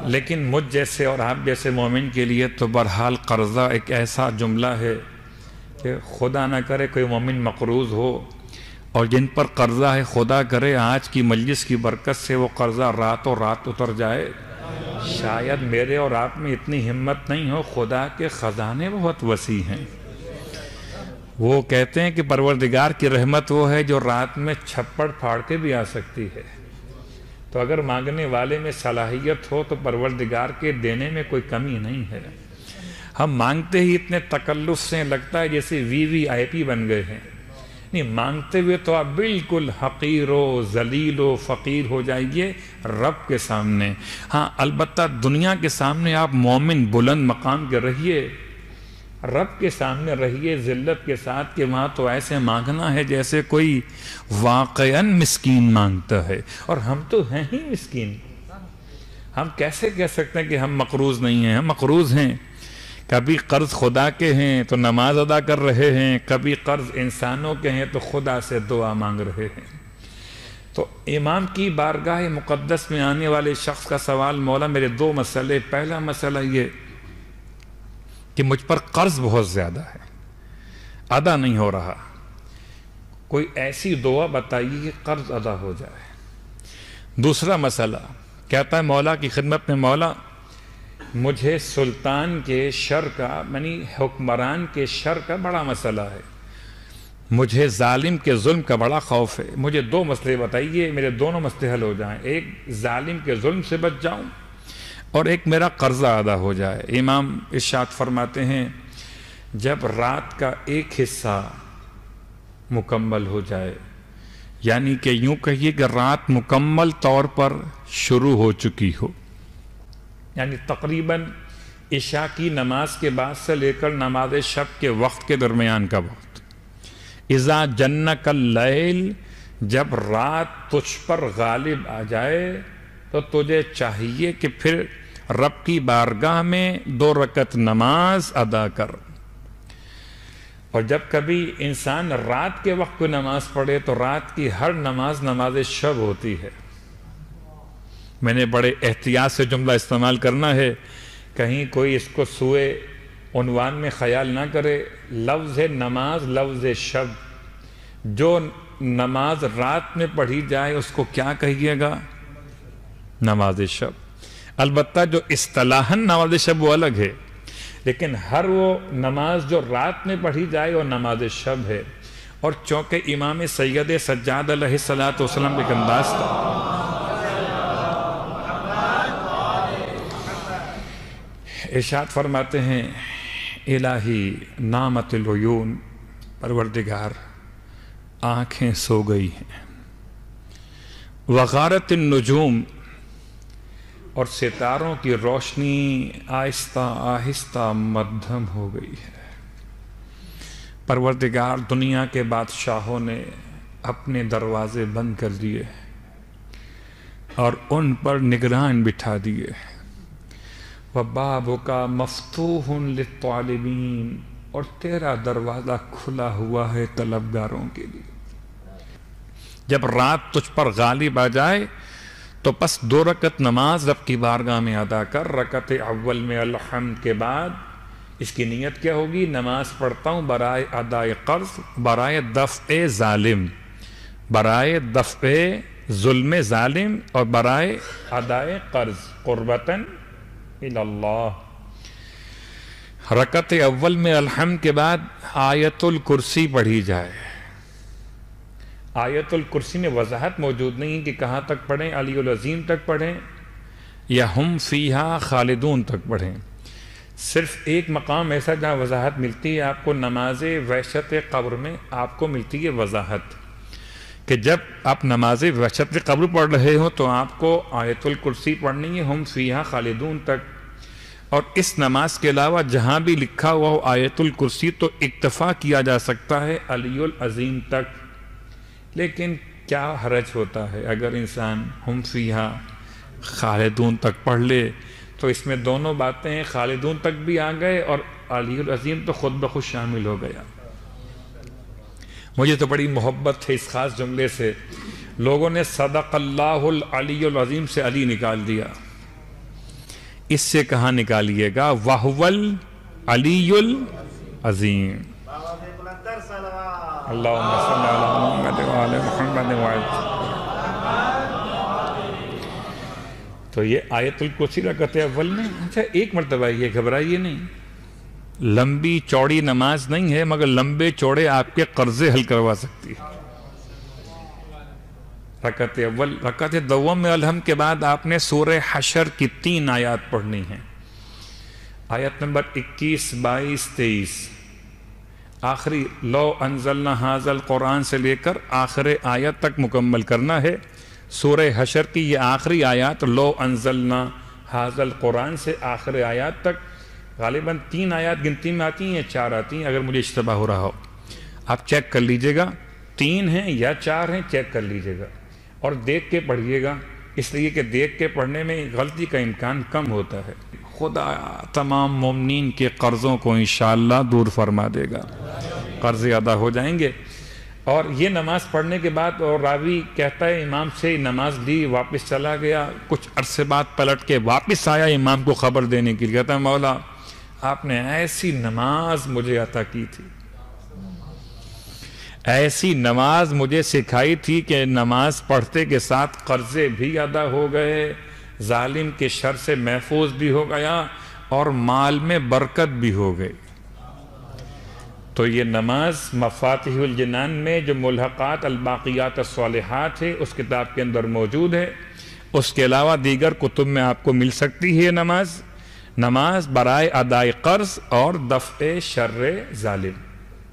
لیکن مجھ جیسے اور آپ جیسے مومن کے لیے تو بہرحال قرضہ ایک ایسا جملہ ہے کہ خدا نہ کرے کوئی مومن مقروض ہو، اور جن پر قرضہ ہے خدا کرے آج کی مجلس کی برکت سے وہ قرضہ راتوں رات اتر جائے۔ شاید میرے اور آپ میں اتنی ہمت نہیں ہو، خدا کے خزانے بہت وسیع ہیں۔ وہ کہتے ہیں کہ پروردگار کی رحمت وہ ہے جو رات میں چھپڑ پھاڑ کے بھی آ سکتی ہے، تو اگر مانگنے والے میں صلاحیت ہو تو پروردگار کے دینے میں کوئی کمی نہیں ہے۔ ہم مانگتے ہی اتنے تکلف سے لگتا ہے جیسے VIP بن گئے ہیں، نہیں مانگتے ہوئے تو آپ بالکل حقیر و ذلیل و فقیر ہو جائیے رب کے سامنے۔ ہاں البتہ دنیا کے سامنے آپ مومن بلند مقام کے رہیے، رب کے سامنے رہیے ذلت کے ساتھ، کہ وہاں تو ایسے مانگنا ہے جیسے کوئی واقعاً مسکین مانگتا ہے، اور ہم تو ہیں ہی مسکین۔ ہم کیسے کہہ سکتے ہیں کہ ہم مقروض نہیں ہیں؟ ہم مقروض ہیں۔ کبھی قرض خدا کے ہیں تو نماز ادا کر رہے ہیں، کبھی قرض انسانوں کے ہیں تو خدا سے دعا مانگ رہے ہیں۔ تو امام کی بارگاہ مقدس میں آنے والے شخص کا سوال، مولا میرے 2 مسئلے، پہلا مسئلہ یہ کہ مجھ پر قرض بہت زیادہ ہے، ادا نہیں ہو رہا، کوئی ایسی دعا بتائیے کہ قرض ادا ہو جائے۔ دوسرا مسئلہ کہتا ہے مولا کی خدمت میں، مولا مجھے سلطان کے شر کا، یعنی حکمران کے شر کا بڑا مسئلہ ہے، مجھے ظالم کے ظلم کا بڑا خوف ہے، مجھے 2 مسئلے بتائیے میرے دونوں مسئلے حل ہو جائیں، ایک ظالم کے ظلم سے بچ جاؤں اور ایک میرا قرضہ ادا ہو جائے۔ امام ارشاد فرماتے ہیں جب رات کا ایک حصہ مکمل ہو جائے، یعنی کہ یوں کہیے کہ رات مکمل طور پر شروع ہو چکی ہو، یعنی تقریباً عشاء کی نماز کے بعد سے لے کر نماز شب کے وقت کے درمیان کا وقت، اذا جنک اللیل، جب رات تجھ پر غالب آ جائے تو تجھے چاہیے کہ پھر رب کی بارگاہ میں 2 رکعت نماز ادا کر۔ اور جب کبھی انسان رات کے وقت کو نماز پڑھے تو رات کی ہر نماز نماز شب ہوتی ہے۔ میں نے بڑے احتیاط سے جملہ استعمال کرنا ہے، کہیں کوئی اس کو سوئے عنوان میں خیال نہ کرے۔ لفظ نماز لفظ شب، جو نماز رات میں پڑھی جائے اس کو کیا کہیے گا؟ نماز شب۔ البتہ جو اصطلاحاً نماز شب وہ الگ ہے، لیکن ہر وہ نماز جو رات میں پڑھی جائے وہ نماز شب ہے۔ اور چونکہ امام سید سجاد علیہ السلام ایک انداز تھا، ارشاد فرماتے ہیں الہی نامت العیون، پروردگار آنکھیں سو گئی ہیں، وغارت النجوم، اور ستاروں کی روشنی آہستہ آہستہ مدھم ہو گئی ہے۔ پروردگار دنیا کے بادشاہوں نے اپنے دروازے بند کر دیے اور ان پر نگران بٹھا دیے، وَبَابُكَ مَفْتُوحٌ لِلطَّالِبِينَ، اور تیرا دروازہ کھلا ہوا ہے طلبگاروں کے لیے۔ جب رات تجھ پر غالب آ جائے تو پس 2 رکعت نماز رب کی بارگاہ میں ادا کر۔ رکعت اول میں الحمد کے بعد اس کی نیت کیا ہوگی؟ نماز پڑھتا ہوں برائے ادائے قرض، برائے دفع ظالم، برائے دفع ظلم ظالم، اور برائے ادائے قرض، قربتاً اللہ۔ رکعت اول میں الحمد کے بعد آیت الکرسی پڑھی جائے۔ آیت الکرسی میں وضاحت موجود نہیں کہ کہاں تک پڑھیں، علی العظیم تک پڑھیں یا ہم فیہا خالدون تک پڑھیں۔ صرف ایک مقام ایسا جہاں وضاحت ملتی ہے آپ کو، نماز وحشت قبر میں آپ کو ملتی ہے وضاحت، کہ جب آپ نماز وحشت قبر پڑھ رہے ہو تو آپ کو آیت الکرسی پڑھنی ہے ہم فیہا خالدون تک، اور اس نماز کے علاوہ جہاں بھی لکھا ہوا ہو آیت الکرسی تو اکتفا کیا جا سکتا ہے علی العظیم تک۔ لیکن کیا حرج ہوتا ہے اگر انسان ہم فیہا خالدون تک پڑھ لے؟ تو اس میں دونوں باتیں ہیں، خالدون تک بھی آ گئے اور علی العظیم تو خود بخود شامل ہو گیا۔ مجھے تو بڑی محبت ہے اس خاص جملے سے، لوگوں نے صدق اللہ العلی العظیم سے علی نکال دیا۔ اس سے کہاں نکالیے گا؟ وَهُوَ الْعَلِيُّ الْعَظِيمُ. اللہم صلی علی محمد وعلی محمد وعلی. تو یہ آیت الکرسی رکعت اول میں. اچھا ایک مرتبہ یہ گھبرائیے نہیں، لمبی چوڑی نماز نہیں ہے مگر لمبے چوڑے آپ کے قرضے حل کروا سکتی ہے. رکعت اول. رکعت دوم میں الحمد کے بعد آپ نے سورہ حشر کی 3 آیات پڑھنی ہیں. آیت نمبر 21، 22، 23 آخری لو انزلنا ھذا القرآن سے لے کر آخر آیت تک مکمل کرنا ہے. سورہ حشر کی یہ آخری آیات لو انزلنا ھذا القرآن سے آخر آیات تک غالباً 3 آیات گنتی میں آتی ہیں یا 4 آتی ہیں، اگر مجھے اشتباہ ہو رہا ہو آپ چیک کر لیجئے گا. 3 ہیں یا 4 ہیں چیک کر لیجئے گا اور دیکھ کے پڑھیے گا، اس لیے کہ دیکھ کے پڑھنے میں غلطی کا امکان کم ہوتا ہے. خدا تمام مومنین کے قرضوں کو انشاءاللہ دور فرما دے گا، قرض ادا ہو جائیں گے. اور یہ نماز پڑھنے کے بعد اور راوی کہتا ہے امام سے نماز لی واپس چلا گیا، کچھ عرصے بعد پلٹ کے واپس آیا امام کو خبر دینے کے لیے، کہتا ہے مولا آپ نے ایسی نماز مجھے عطا کی تھی، ایسی نماز مجھے سکھائی تھی کہ نماز پڑھتے کے ساتھ قرضے بھی ادا ہو گئے، ظالم کے شر سے محفوظ بھی ہو گیا اور مال میں برکت بھی ہو گئی. تو یہ نماز مفاتیح الجنان میں جو ملحقات الباقیات الصالحات ہے اس کتاب کے اندر موجود ہے. اس کے علاوہ دیگر کتب میں آپ کو مل سکتی ہے. نماز برائے ادائے قرض اور دفع شر ظالم.